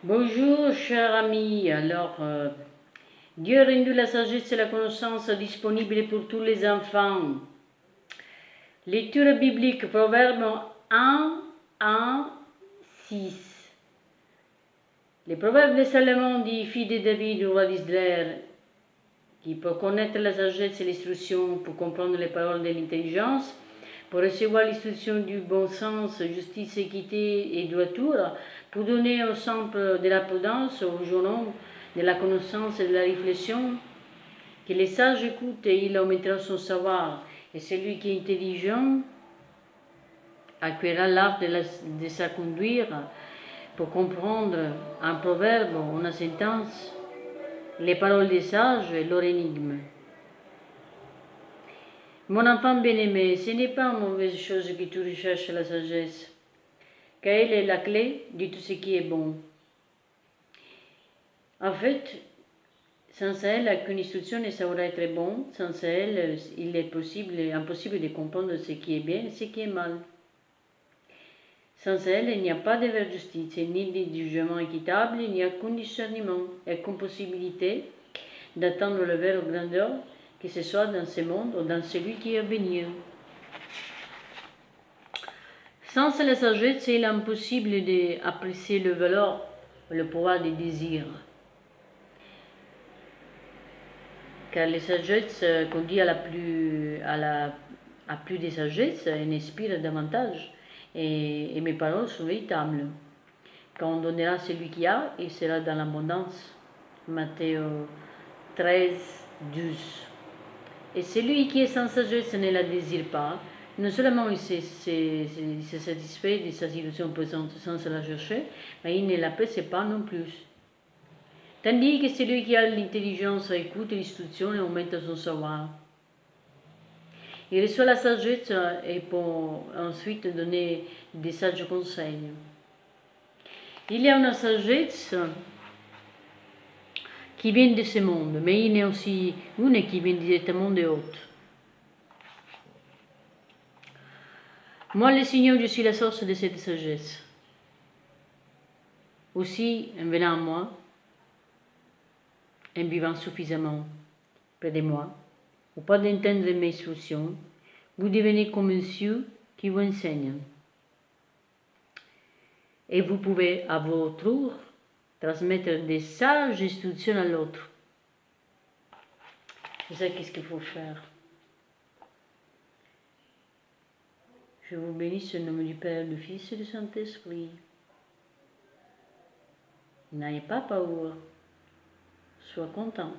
Bonjour, cher ami. Dieu a rendu la sagesse et la connaissance disponibles pour tous les enfants. Lecture biblique, Proverbe 1, 6. Les Proverbes de Salomon dit, fille de David, roi d'Israël, qui pour connaître la sagesse et l'instruction, pour comprendre les paroles de l'intelligence, pour recevoir l'instruction du bon sens, justice, équité et droiture, pour donner au simple de la prudence, aux jeunes de la connaissance et de la réflexion, que les sages écoutent et il aumentera son savoir, et celui qui est intelligent acquérera l'art de sa conduire pour comprendre un proverbe, une sentence, les paroles des sages et leur énigme. Mon enfant bien-aimé, ce n'est pas une mauvaise chose que tu recherches la sagesse, car elle est la clé de tout ce qui est bon. En fait, sans elle, aucune instruction ne saura être bon. Sans elle, il est impossible de comprendre ce qui est bien et ce qui est mal. Sans elle, il n'y a pas de vraie justice, ni de jugement équitable, ni aucun discernement, aucune possibilité d'atteindre le vers grandeur, que ce soit dans ce monde ou dans celui qui est à venir. Sans la sagesse, il est impossible d'apprécier le valeur et le pouvoir des désirs. Car la sagesse conduit à plus de sagesse, elle inspire davantage. Et mes paroles sont véritables. Quand on donnera à celui qui a, il sera dans l'abondance. Matthieu 13, 12. Et celui qui est sans sagesse ne la désire pas. Non seulement il se satisfait de sa situation présente sans la chercher, mais il ne l'apprécie pas non plus. Tandis que celui qui a l'intelligence écoute l'instruction et augmente son savoir. Il reçoit la sagesse et peut ensuite donner des sages conseils. Il y a une sagesse qui vient de ce monde, mais il y a aussi une qui vient directement de haut. Moi, le Seigneur, je suis la source de cette sagesse. Aussi, en venant à moi, en vivant suffisamment près de moi, ou pas d'entendre mes instructions, vous devenez comme un Dieu qui vous enseigne. Et vous pouvez, à votre tour, transmettre des sages instructions à l'autre. C'est ça qu'est-ce qu'il faut faire. Je vous bénis au nom du Père, du Fils et du Saint-Esprit. N'ayez pas peur, sois content.